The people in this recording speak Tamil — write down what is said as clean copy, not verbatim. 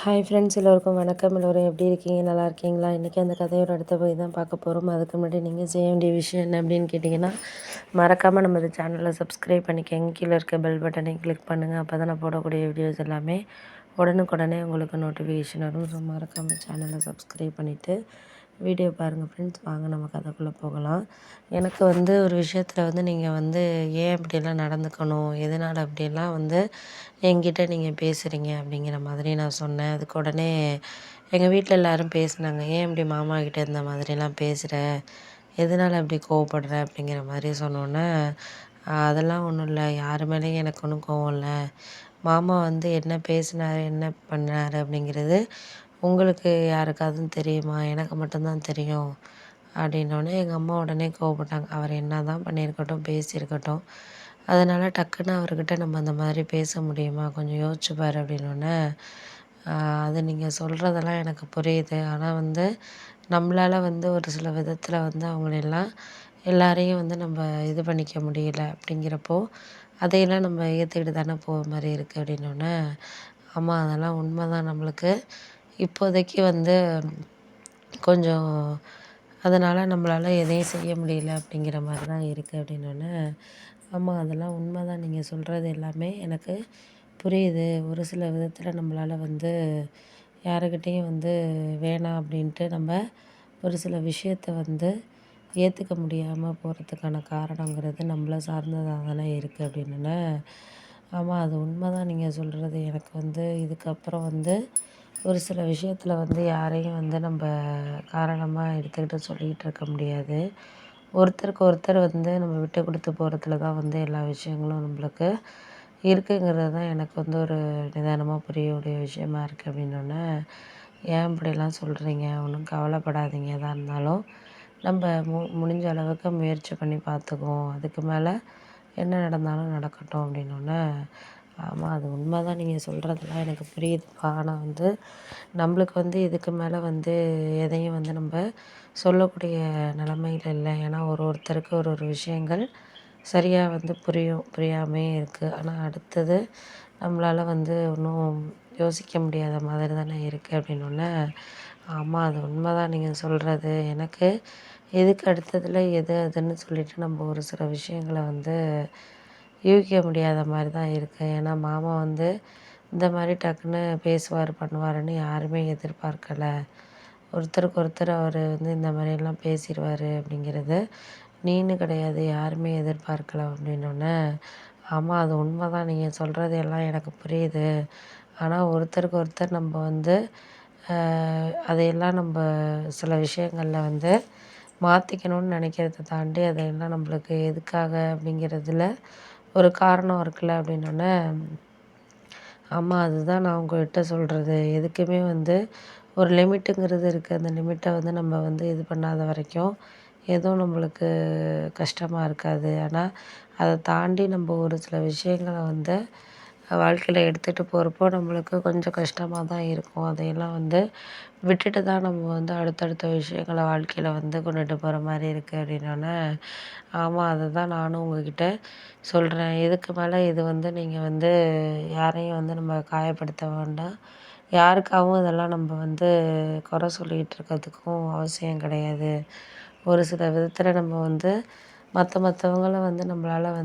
ஹாய் ஃப்ரெண்ட்ஸ், எல்லோருக்கும் வணக்கம். எல்லோரும் எப்படி இருக்கீங்க? நல்லா இருக்கீங்களா? இன்றைக்கி அந்த கதையோட அடுத்த போய் தான் பார்க்க போகிறோம். அதுக்கு முன்னாடி நீங்கள் செய்ய வேண்டிய விஷயம் என்ன அப்படின்னு கேட்டிங்கன்னா, மறக்காமல் நம்ம இந்த சேனலை சப்ஸ்கிரைப் பண்ணிக்கங்க. கீழே இருக்க பெல் பட்டனை கிளிக் பண்ணுங்கள். அப்போ தான் நான் போடக்கூடிய வீடியோஸ் எல்லாமே உடனுக்குடனே உங்களுக்கு நோட்டிஃபிகேஷன் வரும். ஸோ மறக்காமல் சேனலை சப்ஸ்கிரைப் பண்ணிவிட்டு வீடியோ பாருங்கள் ஃப்ரெண்ட்ஸ். வாங்க நம்ம கதைக்குள்ளே போகலாம். எனக்கு ஒரு விஷயத்தில் நீங்கள் ஏன் இப்படியெல்லாம் நடந்துக்கணும், எதனால் அப்படியெல்லாம் என்கிட்ட நீங்கள் பேசுகிறீங்க அப்படிங்கிற மாதிரி நான் சொன்னேன். அதுக்கு உடனே எங்கள் வீட்டில் எல்லோரும் பேசினாங்க. ஏன் இப்படி மாமா கிட்டே இந்த மாதிரிலாம் பேசுகிற, எதனால் அப்படி கோவப்படுற அப்படிங்கிற மாதிரி சொன்னோன்னே, அதெல்லாம் ஒன்றும் இல்லை, யார் மேலேயும் எனக்கு ஒன்றும் கோவம் இல்லை. மாமா என்ன பேசினார், என்ன பண்ணார் அப்படிங்கிறது உங்களுக்கு யாருக்காவது தெரியுமா? எனக்கு மட்டும்தான் தெரியும் அப்படின்னோடனே எங்கள் அம்மா உடனே கோவப்பட்டாங்க. அவர் என்ன தான் பண்ணியிருக்கட்டும், பேசியிருக்கட்டும், அதனால் டக்குன்னு அவர்கிட்ட நம்ம அந்த மாதிரி பேச முடியுமா? கொஞ்சம் யோசிச்சு பாரு அப்படின்னோடனே, அது நீங்கள் சொல்கிறதெல்லாம் எனக்கு புரியுது. ஆனால் நம்மளால் ஒரு சில விதத்தில் அவங்களெல்லாம் எல்லாரையும் நம்ம இது பண்ணிக்க முடியல அப்படிங்கிறப்போ, அதையெல்லாம் நம்ம ஏற்றுக்கிட்டு தானே போகிற மாதிரி இருக்குது அப்படின்னோடனே, ஆமாம் அதெல்லாம் உண்மை தான். நம்மளுக்கு இப்போதைக்கு கொஞ்சம் அதனால் நம்மளால் எதையும் செய்ய முடியல அப்படிங்கிற மாதிரி தான் இருக்குது அப்படின்னோடனே, ஆமாம் அதெல்லாம் உண்மை தான், நீங்கள் சொல்கிறது எல்லாமே எனக்கு புரியுது. ஒரு சில விதத்தில் நம்மளால் யாருக்கிட்டேயும் வேணாம் அப்படின்ட்டு நம்ம ஒரு சில விஷயத்த ஏற்றுக்க முடியாமல் போகிறதுக்கான காரணங்கிறது நம்மளை சார்ந்ததாக தானே இருக்குது அப்படின்னோடனே, ஆமாம் அது உண்மை தான் நீங்கள் சொல்கிறது. எனக்கு இதுக்கப்புறம் ஒரு சில விஷயத்தில் யாரையும் நம்ம காரணமாக எடுத்துக்கிட்டு சொல்லிகிட்டு இருக்க முடியாது. ஒருத்தருக்கு ஒருத்தர் நம்ம விட்டு கொடுத்து போகிறதுல தான் எல்லா விஷயங்களும் நம்மளுக்கு இருக்குங்கிறது தான் எனக்கு ஒரு நிதானமாக புரியக்கூடிய விஷயமா இருக்குது அப்படின்னோடனே, ஏன் இப்படிலாம் சொல்கிறீங்க? ஒன்றும் கவலைப்படாதீங்க. எதாக இருந்தாலும் நம்ம முடிஞ்ச அளவுக்கு முயற்சி பண்ணி பார்த்துக்குவோம். அதுக்கு மேலே என்ன நடந்தாலும் நடக்கட்டும் அப்படின்னோடனே, ஆமாம் அது உண்மை தான், நீங்கள் சொல்கிறதெல்லாம் எனக்கு புரியுதுப்பா. ஆனால் நம்மளுக்கு இதுக்கு மேலே எதையும் நம்ம சொல்லக்கூடிய நிலமையில இல்லை. ஏன்னா ஒருத்தருக்கு ஒரு விஷயங்கள் சரியாக புரியும், புரியாமையே இருக்குது. ஆனால் அடுத்தது நம்மளால் ஒன்றும் யோசிக்க முடியாத மாதிரி தானே இருக்குது அப்படின்னோடனே, ஆமாம் அது உண்மை தான் நீங்கள் சொல்கிறது. எனக்கு எதுக்கு அடுத்ததில் எது அதுன்னு சொல்லிவிட்டு நம்ம ஒரு சில விஷயங்களை யூகிக்க முடியாத மாதிரி தான் இருக்குது. ஏன்னா மாமா இந்த மாதிரி டக்குன்னு பேசுவார், பண்ணுவாருன்னு யாருமே எதிர்பார்க்கல. ஒருத்தருக்கு ஒருத்தர் அவர் இந்த மாதிரியெல்லாம் பேசிடுவார் அப்படிங்கிறது நீன்னு கிடையாது, யாருமே எதிர்பார்க்கல அப்படின்னோடனே, ஆமாம் அது உண்மை தான், நீங்கள் சொல்கிறது எல்லாம் எனக்கு புரியுது. ஆனால் ஒருத்தருக்கு ஒருத்தர் நம்ம அதையெல்லாம் நம்ம சில விஷயங்களில் மாற்றிக்கணும்னு நினைக்கிறத தாண்டி அதையெல்லாம் நம்மளுக்கு எதுக்காக அப்படிங்கிறதுல ஒரு காரணம் இருக்குல்ல அப்படின்னோடனே, ஆமாம் அதுதான் நான் உங்கள்கிட்ட சொல்கிறது. எதுக்குமே ஒரு லிமிட்டுங்கிறது இருக்குது. அந்த லிமிட்டை நம்ம இது பண்ணாத வரைக்கும் எதுவும் நம்மளுக்கு கஷ்டமாக இருக்காது. ஆனால் அதை தாண்டி நம்ம ஒரு சில விஷயங்களை வாழ்க்கையில் எடுத்துகிட்டு போகிறப்போ நம்மளுக்கு கொஞ்சம் கஷ்டமாக தான் இருக்கும். அதையெல்லாம் விட்டுட்டு தான் நம்ம அடுத்தடுத்த விஷயங்களை வாழ்க்கையில் கொண்டுட்டு போகிற மாதிரி இருக்குது அப்படின்னோடனே, ஆமாம் அதை தான் நானும் உங்ககிட்ட சொல்கிறேன். இதுக்கு மேலே இது நீங்கள் யாரையும் நம்ம காயப்படுத்த வேண்டாம். யாருக்காகவும் இதெல்லாம் நம்ம குறை சொல்லிகிட்டு இருக்கிறதுக்கும் அவசியம் கிடையாது. ஒரு சில விதத்தில் நம்ம மற்றவங்கள நம்மளால்